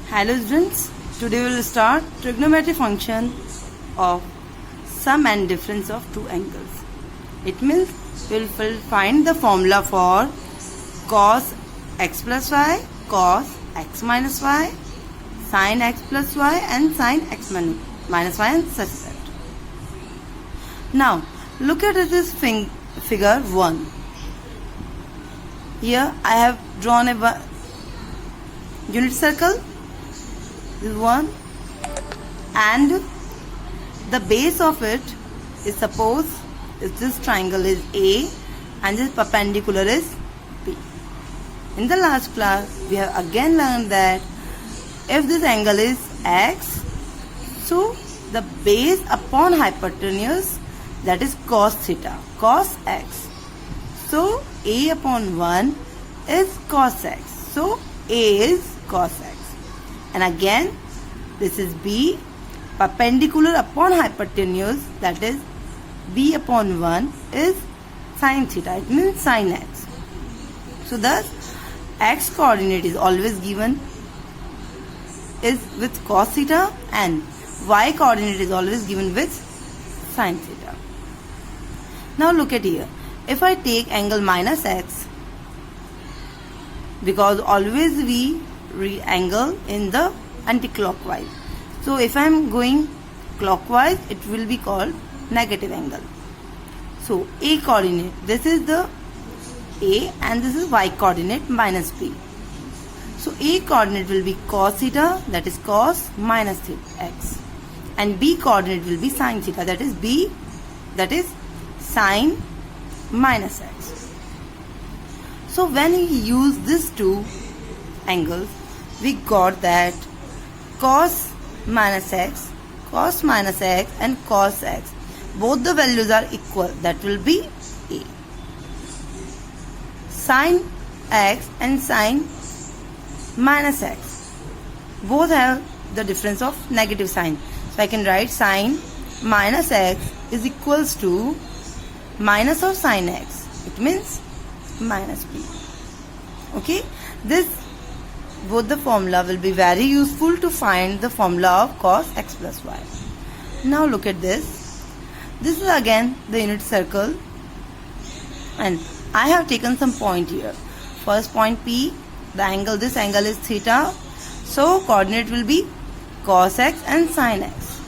Hello students, today we will start trigonometry function of sum and difference of two angles. It means we will find the formula for cos x plus y, cos x minus y, sin x plus y and sin x minus y and such that. Now look at this figure 1. Here I have drawn a unit circle. This one, and the base of it is, suppose if this triangle is A and this perpendicular is B. In the last class we have again learned that if this angle is x, so the base upon hypotenuse, that is cos theta, cos x. So A upon 1 is cos x, so A is cos x. And again this is B, perpendicular upon hypotenuse, that is B upon 1 is sin theta, it means sin x. So thus x coordinate is always given is with cos theta and y coordinate is always given with sin theta. Now look at here, if I take angle minus x, because always we angle in the anti-clockwise, so if I am going clockwise it will be called negative angle. So A coordinate, this is the A and this is y coordinate minus B. So A coordinate will be cos theta, that is cos minus x, and B coordinate will be sin theta, that is B, that is sin minus x. So when we use these two angles, we got that cos minus x and cos x, both the values are equal, that will be A. Sin x and sin minus x, both have the difference of negative sign. So I can write sin minus x is equals to minus of sin x, it means minus B. Okay, this both the formula will be very useful to find the formula of cos x plus y. Now look at this. This is again the unit circle and I have taken some point here. First point P, the angle, this angle is theta, so coordinate will be cos x and sin x.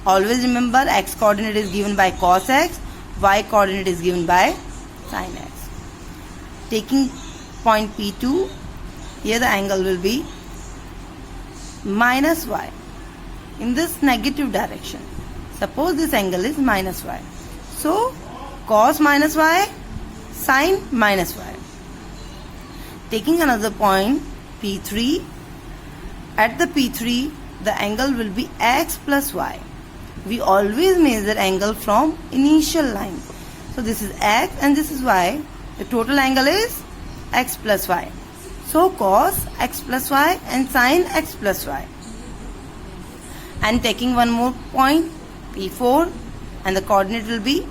Always remember x coordinate is given by cos x, y coordinate is given by sin x. Taking point P2, here the angle will be minus y in this negative direction. Suppose this angle is minus y, so cos minus y, sin minus y. Taking another point P3, at the P3 the angle will be x plus y. We always measure angle from initial line, so this is x and this is y. The total angle is x plus y. So cos x plus y and sin x plus y. And taking one more point P4, and the coordinate will be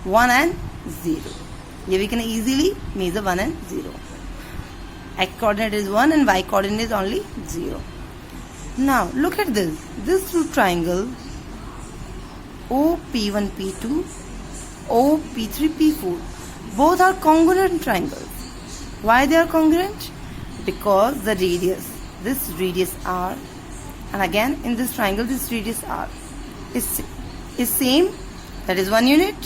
1 and 0. Here we can easily measure 1 and 0. X coordinate is 1 and y coordinate is only 0. Now look at this. This two triangle OP1 P2, OP3 P4, both are congruent triangles. Why they are congruent? Because the radius, this radius R, and again in this triangle this radius R is same, that is 1 unit.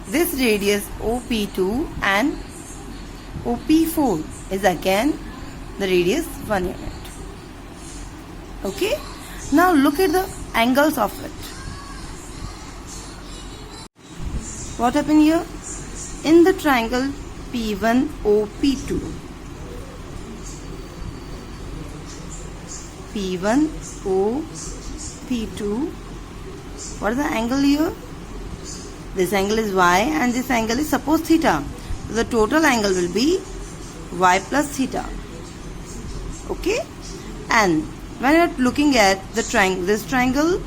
This radius OP2 and OP4 is again the radius 1 unit. Okay, now look at the angles of it. What happened here? In the triangle P1 OP2, P1 OP2, what is the angle here? This angle is y and this angle is, suppose, theta. So the total angle will be y plus theta. Okay, and when you are looking at the triangle, this triangle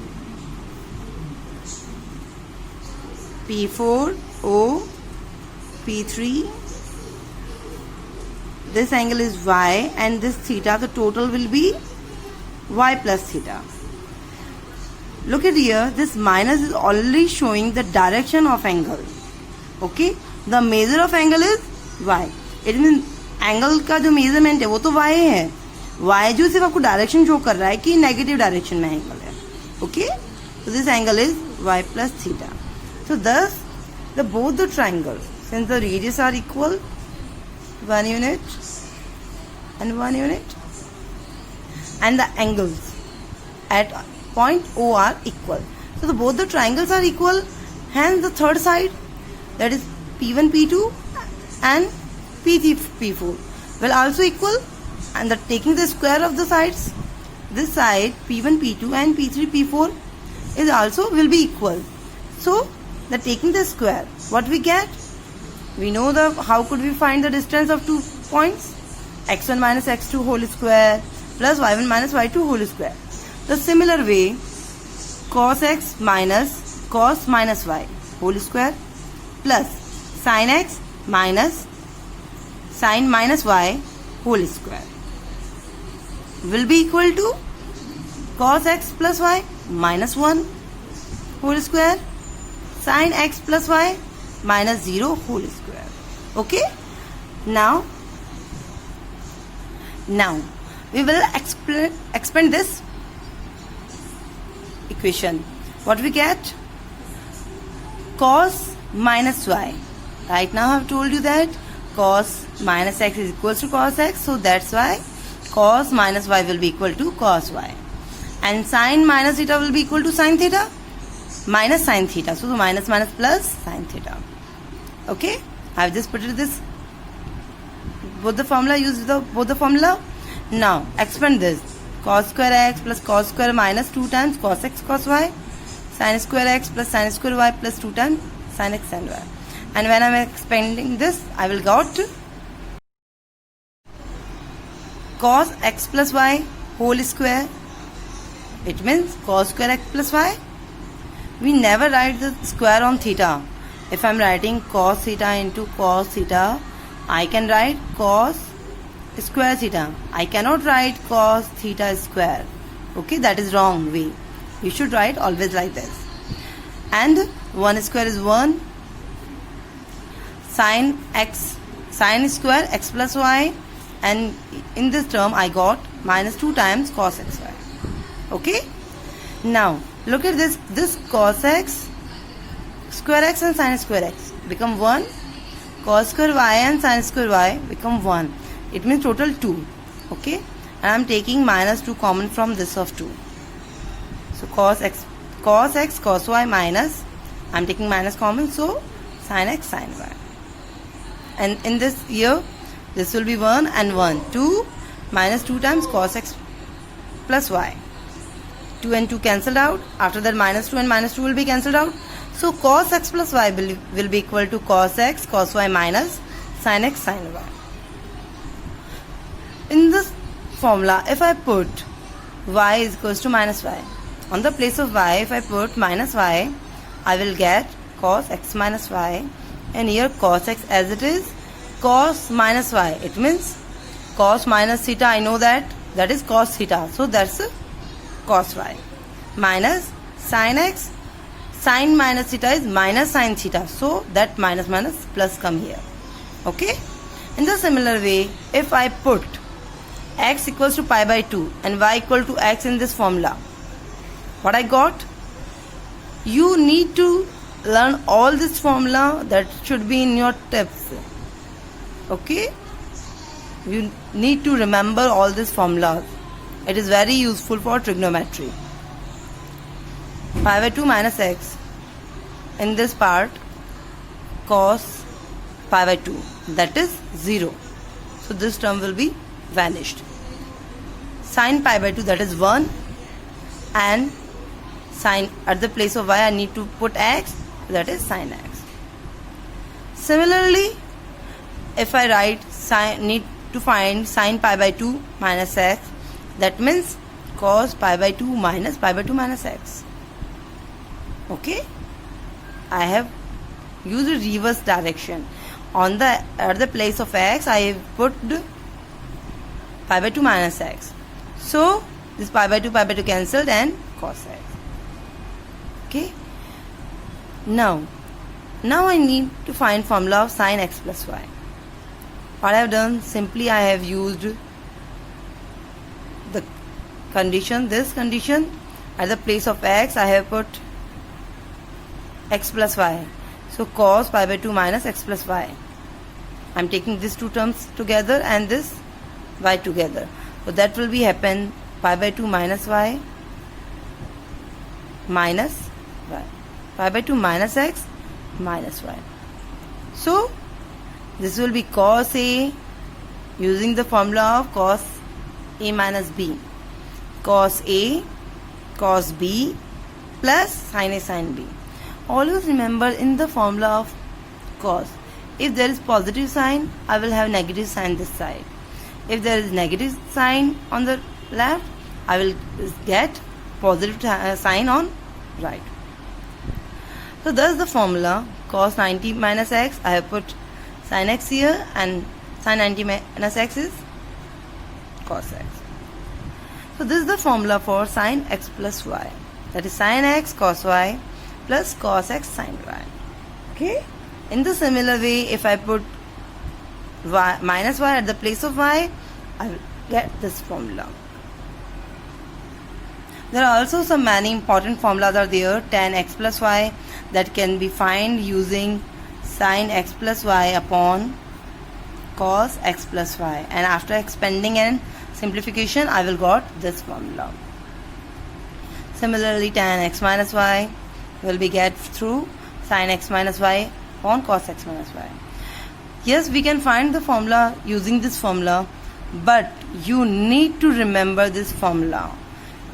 P4 O P3 this angle is y and this theta, the total will be y plus theta. Look at here, this minus is already showing the direction of angle. Okay, the measure of angle is y. It means angle का जो measurement है वो तो y है. Y जो सिर्फ आपको direction show कर रहा है कि negative direction में angle है. Okay, so this angle is y plus theta. So thus both the triangles, since the radius are equal, 1 unit and 1 unit, and the angles at point O are equal. So both the triangles are equal, hence the third side, that is P1, P2 and P3, P4 will also equal, and taking the square of the sides, this side P1, P2 and P3, P4 is also will be equal. So taking the square, what we get? We know how could we find the distance of 2 points? x1 minus x2 whole square plus y1 minus y2 whole square. The similar way, cos x minus cos minus y whole square plus sin x minus sin minus y whole square will be equal to cos x plus y minus 1 whole square sin x plus y minus 0 whole square. Okay, now we will expand this equation. What we get? Cos minus y. Right now I have told you that cos minus x is equals to cos x, so that's why cos minus y will be equal to cos y, and sin minus theta will be equal to sin theta minus sin theta. So minus minus plus sin theta. Okay, I have just put it this both the formula, use both the formula. Now expand this. Cos square x plus cos square minus 2 times cos x cos y, sin square x plus sin square y plus 2 times sin x and y. And when I am expanding this, I will got cos x plus y whole square. It means cos square x plus y. We never write the square on theta. If I am writing cos theta into cos theta, I can write cos square theta. I cannot write cos theta square. Okay, that is wrong way. You should write always like this. And 1 square is 1. Sin square x plus y, and in this term I got minus 2 times cos xy. Okay, now look at this cos x square x and sin square x become 1, cos square y and sin square y become 1. It means total 2. Okay, and I am taking minus 2 common from this of 2. So cos x cos y minus, I am taking minus common, so sin x sin y. And in this here, this will be 1 and 1. 2 minus 2 times cos x plus y. 2 and 2 cancelled out. After that minus 2 and minus 2 will be cancelled out. So cos x plus y will be equal to cos x cos y minus sin x sin y. In this formula, if I put y is equals to minus y, on the place of y, if I put minus y, I will get cos x minus y, and here cos x as it is, cos minus y. It means cos minus theta, I know that is cos theta, so that's cos y, minus sin x, sin minus theta is minus sin theta, so that minus minus plus come here. Okay, in the similar way, if I put x equals to pi by 2 and y equal to x in this formula, what I got? You need to learn all this formula, that should be in your tips. Okay, you need to remember all these formulas. It is very useful for trigonometry. Pi by 2 minus x, in this part cos pi by 2, that is 0, so this term will be vanished. Sin pi by 2, that is 1, and sin at the place of y I need to put x, that is sin x. Similarly, if I write need to find sin pi by 2 minus x, that means cos pi by 2 minus pi by 2 minus x. Okay, I have used reverse direction. At the place of x I have put pi by 2 minus x. So this pi by 2 cancelled and cos x. Okay. Now I need to find formula of sin x plus y. What I have done, simply I have used the condition, this condition, at the place of x I have put x plus y. So cos pi by 2 minus x plus y. I am taking these two terms together and this y together. So that will be happen pi by 2 minus y minus y. Pi by 2 minus x minus y. So this will be cos A using the formula of cos A minus B. Cos A cos B plus sin A sin B. Always remember, in the formula of cos, if there is positive sign, I will have negative sign this side. If there is negative sign on the left, I will get positive sign on right. So thus the formula cos 90 minus x, I have put sin x here, and sin 90 minus x is cos x. So this is the formula for sin x plus y, that is sin x cos y plus cos x sin y. Okay. In the similar way, if I put y minus y at the place of y, I will get this formula. There are also some many important formulas are there. Tan x plus y, that can be found using sin x plus y upon cos x plus y, and after expanding and simplification I will got this formula. Similarly, tan x minus y will be get through sin x minus y upon cos x minus y. Yes, we can find the formula using this formula, but you need to remember this formula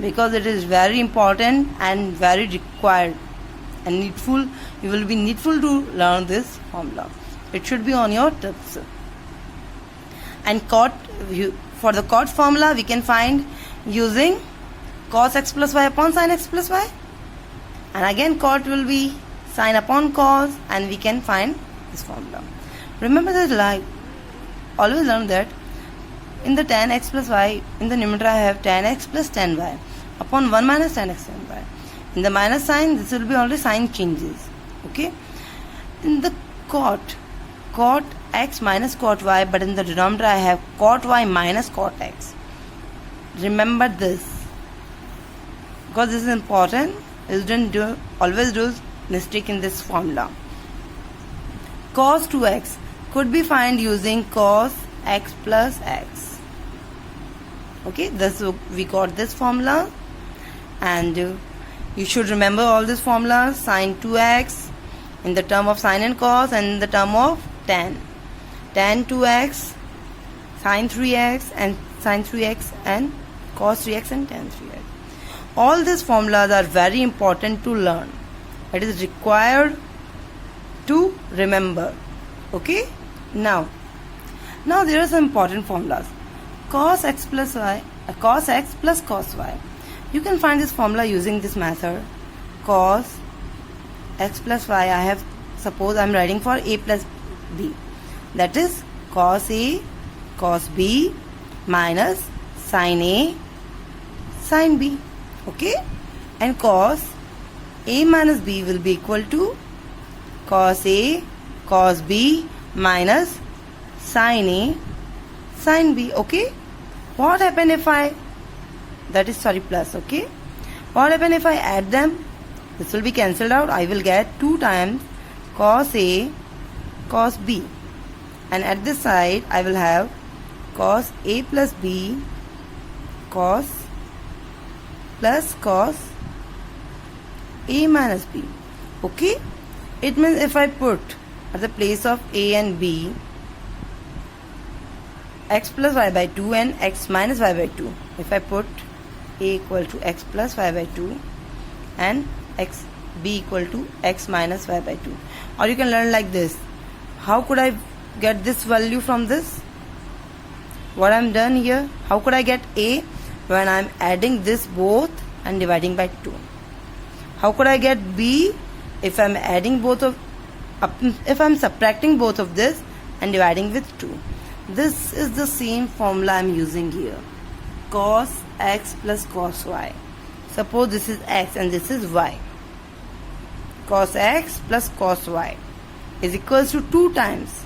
because it is very important and very required and needful. You will be needful to learn this formula. It should be on your tips. And for the cot formula we can find using cos x plus y upon sin x plus y, and again cot will be sin upon cos, and we can find this formula. Remember that, always learn that in the tan x plus y, in the numerator I have tan x plus tan y upon 1 minus tan x tan y. In the minus sign, this will be only sign changes. Okay. In the cot x minus cot y, but in the denominator I have cot y minus cot x. Remember this because this is important. Student always do mistake in this formula. Cos 2x could be found using cos x plus x. Okay, thus we got this formula, and you should remember all these formulas. Sin 2x in the term of sin and cos, and in the term of tan 2x, sin 3x and sin 3x, and cos 3x and tan 3x. All these formulas are very important to learn. It is required to remember. Okay. Now there are some important formulas. Cos x plus y, cos x plus cos y. You can find this formula using this method. Cos x plus y, suppose I am writing for a plus b. That is cos a cos b minus sin a sin b. Okay. And cos a minus b will be equal to cos a cos b minus sin a sin b. Okay. What happen if I plus. Okay. What happen if I add them? This will be cancelled out. I will get 2 times cos a cos b, and at this side I will have cos a plus b cos plus cos a minus b. Okay. It means if I put at the place of a and b x plus y by 2 and x minus y by 2, if I put a equal to x plus y by 2 and x b equal to x minus y by 2, or you can learn like this. How could I get this value from this? What I am done here, how could I get a when I am adding this both and dividing by 2? How could I get b if I am adding both of, if I am subtracting both of this and dividing with 2? This is the same formula I am using here. Cos x plus cos y. Suppose this is x and this is y. Cos x plus cos y is equals to 2 times.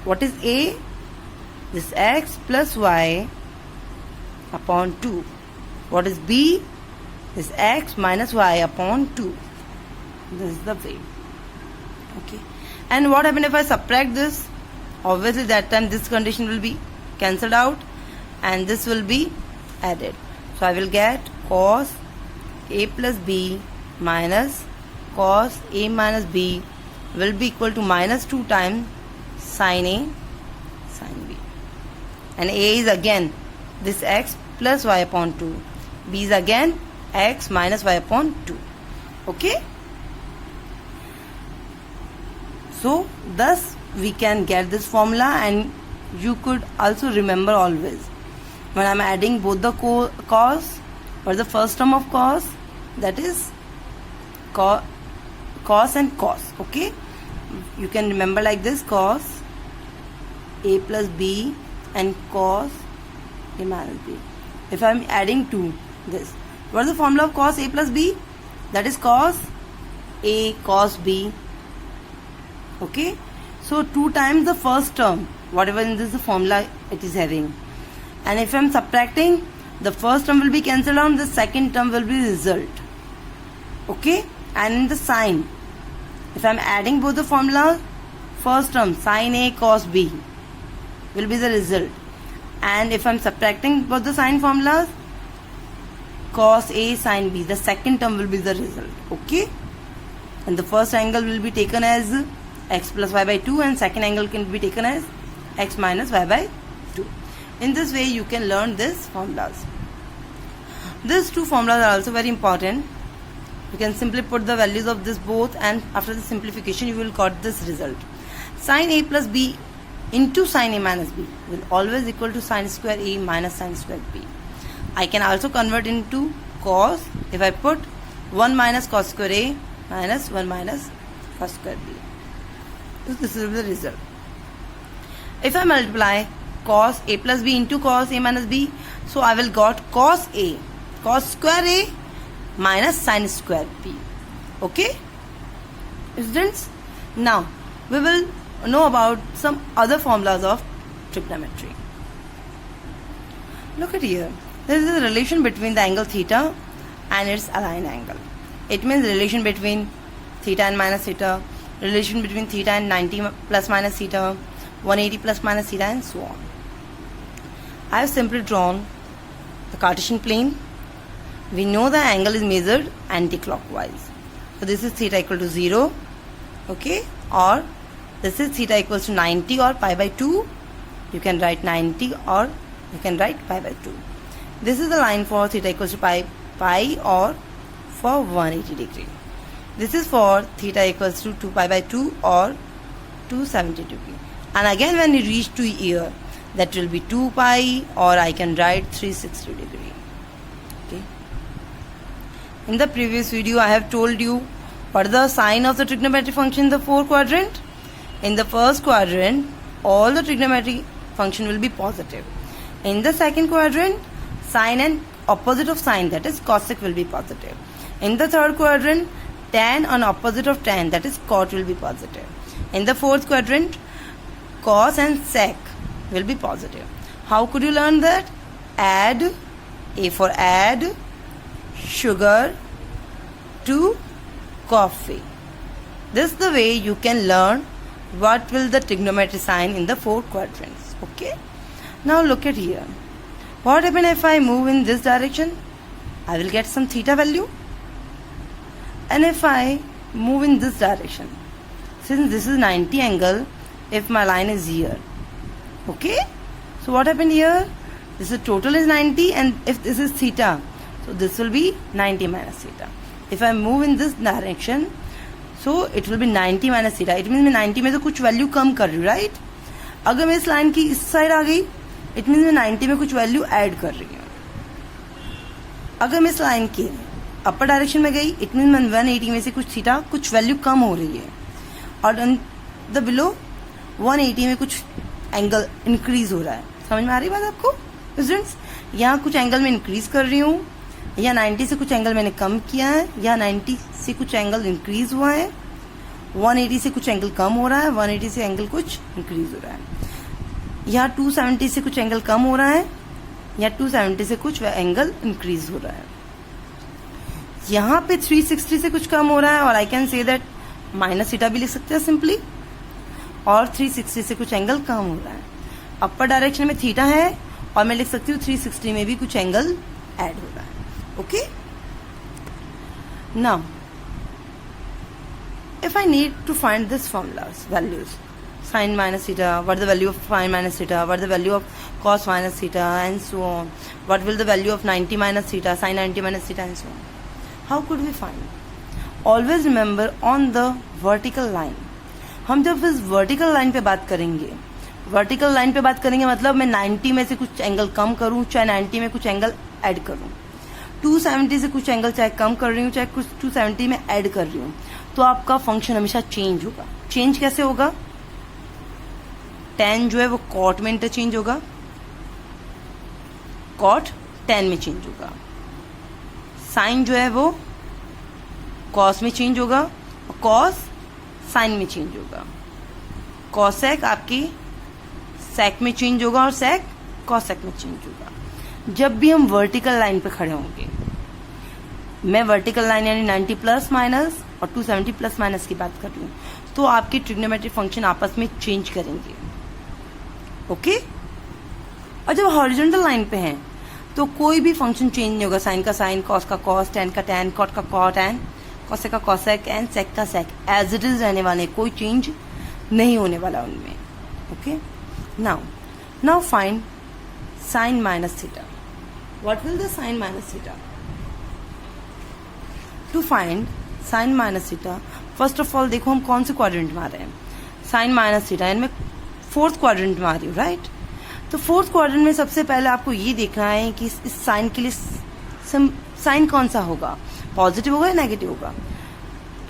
What is a? This x plus y upon 2. What is b? This x minus y upon 2. This is the way. Okay. And what happens if I subtract this? Obviously that time this condition will be cancelled out and this will be added. So I will get cos a plus b minus cos a minus b will be equal to minus 2 times sin a sin b. And a is again this x plus y upon 2. B is again x minus y upon 2. Okay. So thus we can get this formula, and you could also remember always when I am adding both the cos or the first term of cos, that is cos and cos. Okay, you can remember like this: cos a plus b and cos a minus b. If I am adding to this, what is the formula of cos a plus b? That is cos a cos b. Okay, so 2 times the first term, whatever in this the formula it is having. And if I am subtracting, the first term will be cancelled out, the second term will be result. Okay, and in the sign, if I am adding both the formulas, first term sin a cos b will be the result. And if I am subtracting both the sign formulas, cos a sin b, the second term will be the result. Okay, and the first angle will be taken as x plus y by 2 and second angle can be taken as x minus y by 2. In this way you can learn these formulas. These two formulas are also very important. You can simply put the values of this both, and after the simplification you will got this result. Sin a plus b into sin a minus b will always equal to sin square a minus sin square b. I can also convert into cos if I put 1 minus cos square a minus 1 minus cos square b. So this is the result. If I multiply cos a plus b into cos a minus b, so I will got cos a cos square a minus sin square b. Okay, students, now we will know about some other formulas of trigonometry. Look at here. There is a relation between the angle theta and its aligned angle. It means relation between theta and minus theta, relation between theta and 90 plus minus theta, 180 plus minus theta, and so on. I have simply drawn the Cartesian plane. We know the angle is measured anti-clockwise. So this is theta equal to 0. Okay, or this is theta equals to 90 or pi by 2. You can write 90 or you can write pi by 2. This is the line for theta equals to pi or for 180 degree. This is for theta equals to 2 pi by 2 or 270 degree. And again when you reach to here, that will be 2 pi, or I can write 360 degree. Okay. In the previous video I have told you what is the sign of the trigonometric function in the 4 quadrant. In the first quadrant, all the trigonometric function will be positive. In the second quadrant, sine and opposite of sine, that is cosec, will be positive. In the third quadrant, tan and opposite of tan, that is cot, will be positive. In the fourth quadrant, cos and sec will be positive. How could you learn that? Add, A for add, sugar to coffee. This is the way you can learn what will the trigonometry sign in the 4 quadrants. Okay. Now look at here. What happens if I move in this direction? I will get some theta value. And if I move in this direction, since this is 90 angle, if my line is here, okay, so what happened here? This is total is 90, and if this is theta, so this will be 90 minus theta. If I move in this direction, so it will be 90 minus theta. It means मैं 90 में तो कुछ value कम कर रही हूँ, right? अगर मैं इस लाइन की इस साइड आ गई, इट मीन्स मैं 90 में कुछ वैल्यू ऐड कर रही हूँ. अगर मैं इस लाइन के अपर डायरेक्शन में गई, इट मीन मैं 180 में से कुछ थीटा कुछ वैल्यू कम हो रही है, और द बिलो 180 में कुछ एंगल इंक्रीज हो रहा है। समझ में आ रही बात आपको स्टूडेंट्स? यहाँ कुछ एंगल में इंक्रीज कर रही हूँ, या 90 से कुछ एंगल मैंने कम किया है, या 90 से कुछ एंगल इंक्रीज हुआ है, 180 से कुछ एंगल कम हो रहा है, 180 से एंगल कुछ इंक्रीज हो रहा है, या 270 से कुछ एंगल कम हो रहा है, या 270 से कुछ एंगल इंक्रीज हो रहा है। यहाँ पे 360 से कुछ कम हो रहा है, और I can say that minus theta भी लिख सकते हैं सिंपली, और 360 से कुछ एंगल कम हो रहा है। अपर डायरेक्शन में थीटा है, और मैं लिख सकती हूँ 360 में भी कुछ एंगल ऐड हो रहा है। Okay, now if I need to find this formulas values, sin minus theta, what is the value of sin minus theta, what is the value of cos minus theta, and so on, what will the value of 90 minus theta, sin 90 minus theta, and so on, how could we find? Always remember on the vertical line. हम जब इस vertical line पे बात करेंगे, vertical line पे बात करेंगे मतलब मैं 90 में से कुछ एंगल कम करूं, चाहे 90 में कुछ एंगल ऐड करूं, 270 से कुछ एंगल चाहे कम कर रही हूँ, चाहे कुछ 270 में ऐड कर रही हूँ, तो आपका फंक्शन हमेशा चेंज होगा। चेंज कैसे होगा? tan जो है वो cot में इंटरचेंज होगा, cot tan में चेंज होगा, sin जो है वो cos में चेंज होगा, और cos sin में चेंज होगा, cosec आपकी sec में चेंज होगा, और sec cosec में चेंज होगा। जब भी हम वर्टिकल लाइन पे खड़े होंगे, मैं वर्टिकल लाइन यानी 90 प्लस माइनस और 270 प्लस माइनस की बात कर रही हूँ, तो आपके ट्रिग्नोमेट्रिक फंक्शन आपस में चेंज करेंगे। ओके, और जब हॉरिजॉन्टल लाइन पे हैं तो कोई भी फंक्शन चेंज नहीं होगा। साइन का साइन, कॉस का कॉस, टैन का टैन, कॉट का कॉट, एंड कॉसेक का कॉसेक, एंड सेक का सेक एज इट इज रहने वाले, कोई चेंज नहीं होने वाला उनमें। Okay, now find sine minus theta. What will the sine minus theta? To find sine minus theta, first of all देखो हम कौन से क्वाड्रेंट में आ रहे हैं। साइन माइनस थीटा एंड मैं फोर्थ क्वाड्रेंट में आ रही हूँ, राइट? तो फोर्थ क्वाड्रेंट में सबसे पहले आपको ये देखना है कि इस साइन के लिए साइन कौन सा होगा, पॉजिटिव होगा या नेगेटिव होगा।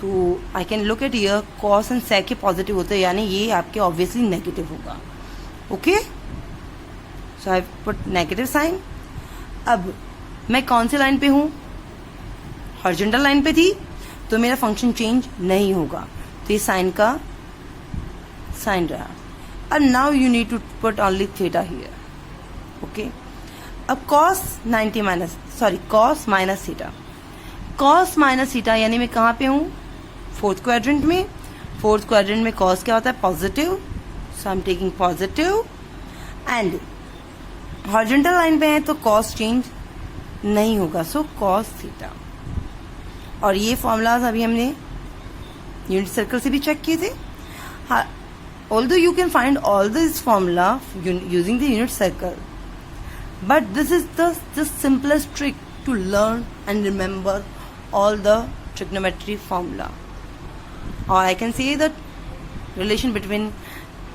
तो I can look at here, cos and sec के पॉजिटिव होते हैं, यानी ये आपके ऑब्वियसली नेगेटिव होगा। Okay, so I put negative sign. अब मैं कौन सी लाइन पे हूँ? हॉरिजॉन्टल लाइन पे थी, तो मेरा फंक्शन चेंज नहीं होगा, तो ये साइन का साइन रहा। अब now you need to put only theta here. Okay, अब cos 90 minus cos minus theta, cos minus theta यानी मैं कहाँ पे हूँ? फोर्थ क्वाड्रेंट में। फोर्थ क्वाड्रेंट में cos क्या होता है? Positive, so I am taking positive. And horizontal line पे है तो cos चेंज नहीं होगा, सो cos थीटा। और ये फॉर्मूलाज अभी हमने यूनिट सर्कल से भी चेक किए थे। हाँ, although you can find all this formula using the unit circle, but this is the simplest trick to learn and remember all the trigonometry formula. Or I can say that relation between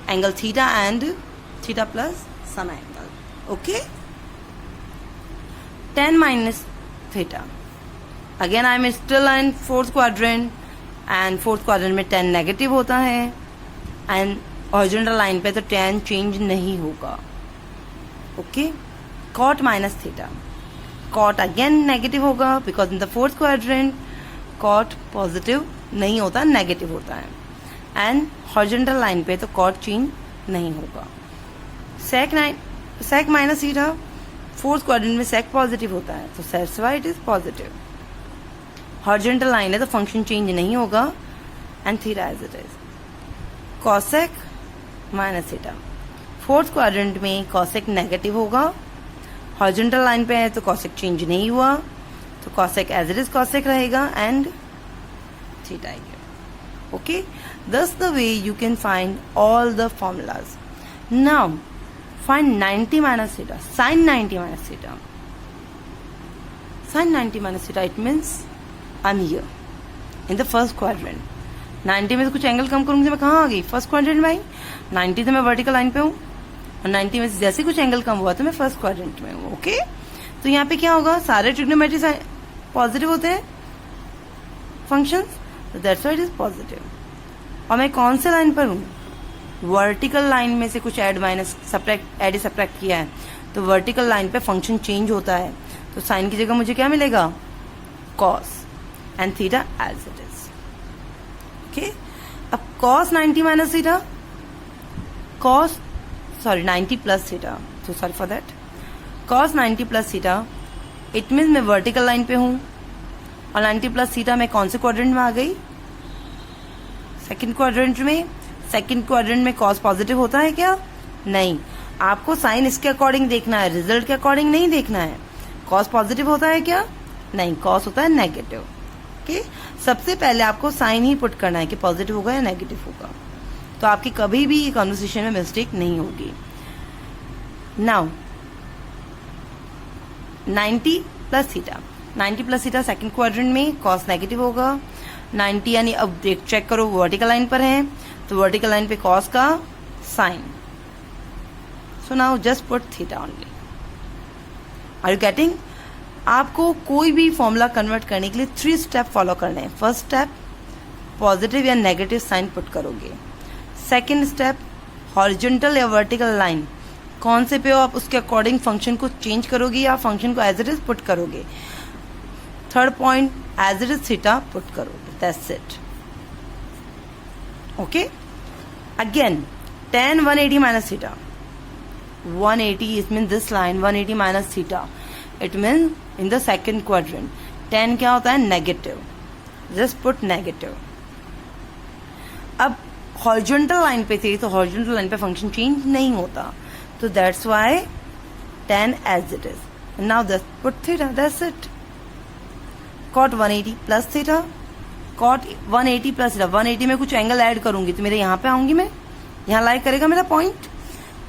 angle theta and theta plus some angle. Okay, tan minus theta. Again I am still in fourth quadrant, and fourth quadrant में tan negative होता है, and horizontal line पे तो tan change नहीं होगा। Okay, cot minus theta, cot again negative होगा because in the fourth quadrant cot positive नहीं होता, नेगेटिव होता है, एंड हॉरिजॉन्टल लाइन पे तो cot चेंज नहीं होगा। sec minus theta, fourth quadrant में sec पॉजिटिव होता है, तो that's why it is positive. Horizontal line है तो फंक्शन चेंज नहीं होगा, and theta as it is. cosec minus theta, fourth quadrant में cosec नेगेटिव होगा, हॉरिजॉन्टल लाइन पे है तो cosec चेंज नहीं हुआ, तो cosec as it is cosec रहेगा, एंड थीटा आएगा। Okay, thus the way you can find all the formulas. Now find 90 minus theta, sine 90 minus theta. Sine 90 minus theta, it means I am here in the first quadrant. 90 में से कुछ angle कम करूंगी, मैं कहाँ आ गई? First quadrant में आई। 90 से मैं वर्टिकल लाइन पे हूँ, और 90 में से जैसे कुछ एंगल कम हुआ तो मैं फर्स्ट क्वाड्रेंट में हूँ। ओके, तो यहाँ पे क्या होगा? सारे ट्रिग्नोमेट्री पॉजिटिव होते हैं फंक्शंस, तो that's why it is positive. और मैं कौन से लाइन पर हूँ? वर्टिकल लाइन में से कुछ add minus subtract add subtract किया है तो वर्टिकल लाइन पे फंक्शन चेंज होता है, तो साइन की जगह मुझे क्या मिलेगा, cos and theta as it is. Okay, अब cos 90 minus theta, cos 90 plus theta, so sorry for that, cos 90 plus theta, it mean मैं वर्टिकल लाइन पे हूं और 90 प्लस थीटा मैं कौन से क्वाड्रेंट में आ गई, सेकंड क्वाड्रेंट में। सेकंड क्वाड्रेंट में cos पॉजिटिव होता है क्या, नहीं, आपको साइन इसके अकॉर्डिंग देखना है, रिजल्ट के अकॉर्डिंग नहीं देखना है। cos पॉजिटिव होता है क्या, नहीं, cos होता है नेगेटिव। ओके, सबसे पहले आपको साइन ही पुट करना है कि पॉजिटिव होगा या नेगेटिव होगा, तो आपकी कभी भी ये कॉन्वर्सेशन में मिस्टेक नहीं होगी। Now 90 plus theta, 90 plus theta second quadrant में cos नेगेटिव होगा। 90 यानी अब चेक करो वर्टिकल लाइन पर है तो वर्टिकल लाइन पे cos का sine, so now just put theta only. Are you getting? आपको कोई भी फॉर्मूला कन्वर्ट करने के लिए 3 स्टेप फॉलो करने हैं। फर्स्ट स्टेप पॉजिटिव या नेगेटिव साइन पुट करोगे। सेकेंड स्टेप हॉरिजॉन्टल या वर्टिकल लाइन कौन से पे हो आप उसके अकॉर्डिंग फंक्शन को चेंज करोगे या फंक्शन को एज इट इज पुट करोगे। Third point as it is theta put करोगे, that's it. Okay, again tan 180 minus theta, 180 it mean this line 180 minus theta, it mean in the second quadrant tan क्या होता है, negative, just put negative. अब horizontal line पे थे तो horizontal line पे function change नहीं होता, तो that's why tan as it is. Now put theta, that's it. cot 180 plus theta, cot 180 plus theta, 180 में कुछ एंगल ऐड करूंगी तो मेरे यहाँ पे आऊंगी, मैं यहाँ लाई करेगा मेरा पॉइंट,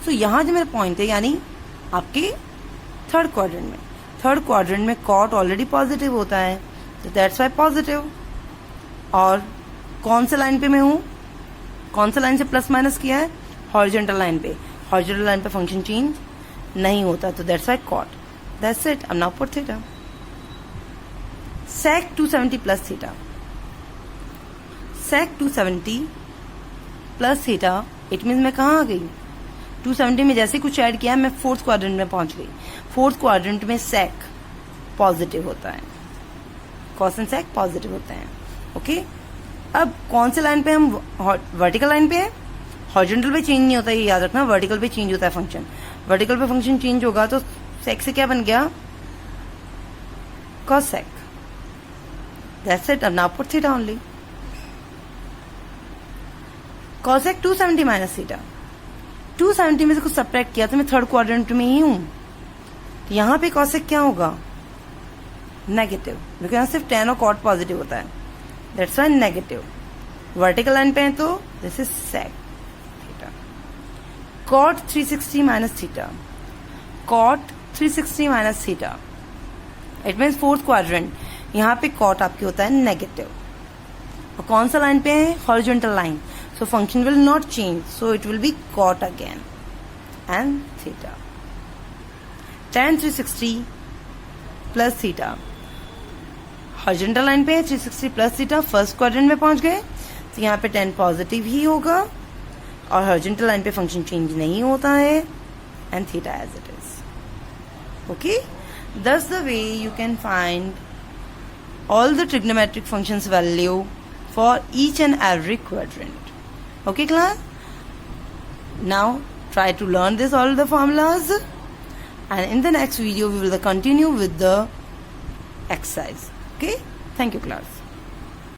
सो यहाँ जो मेरा पॉइंट है यानी आपके थर्ड क्वाड्रेंट में, थर्ड क्वाड्रेंट में cot ऑलरेडी पॉजिटिव होता है तो दैट्स वाई पॉजिटिव। और कौन से लाइन पे मैं हूँ, कौन सा लाइन से प्लस माइनस किया है, हॉरिजॉन्टल लाइन पे, हॉरिजॉन्टल लाइन पे फंक्शन चेंज नहीं होता तो that's why cot, that's it. अब now put theta. sec 270 plus theta, sec 270 plus theta, it mean मैं कहाँ आ गई, 270 में जैसे कुछ ऐड किया मैं फोर्थ क्वाड्रेंट में पहुंच गई। फोर्थ क्वाड्रेंट में sec पॉजिटिव होता है, cos एंड sec पॉजिटिव होते हैं। ओके, अब कौन से लाइन पे हम, वर्टिकल लाइन पे है, हॉरिजॉन्टल पे चेंज नहीं होता, ये याद रखना, वर्टिकल पे चेंज होता है फंक्शन। वर्टिकल पे फंक्शन चेंज होगा तो sec से क्या बन गया, cos sec, दैट्स इट। अब now put theta only. cos sec 270 minus theta, 270 में से कुछ सब्ट्रैक्ट किया तो मैं थर्ड क्वाड्रेंट में ही हूं, तो यहाँ पे cos sec क्या होगा, नेगेटिव, क्योंकि यहाँ सिर्फ tan और cot पॉजिटिव होता है, that's why negative. Vertical line पे है तो this is sec theta. cot 360 minus theta, cot 360 minus theta, it means fourth quadrant, यहाँ पे cot आपकी होता है नेगेटिव, और कौन सा लाइन पे है, horizontal line, so function will not change, so it will be cot again and theta. tan 360 plus theta, horizontal line पे है, 360 प्लस थीटा, फर्स्ट क्वाड्रेंट में पहुंच गए तो यहाँ पे tan पॉजिटिव ही होगा और हॉरिजॉन्टल लाइन पे फंक्शन चेंज नहीं होता है and theta as it is. Okay, thus the way you can find all the trigonometric functions value for each and every quadrant. Okay class, now try to learn this all the formulas, and in the next video we will continue with the exercise. Okay, thank you class.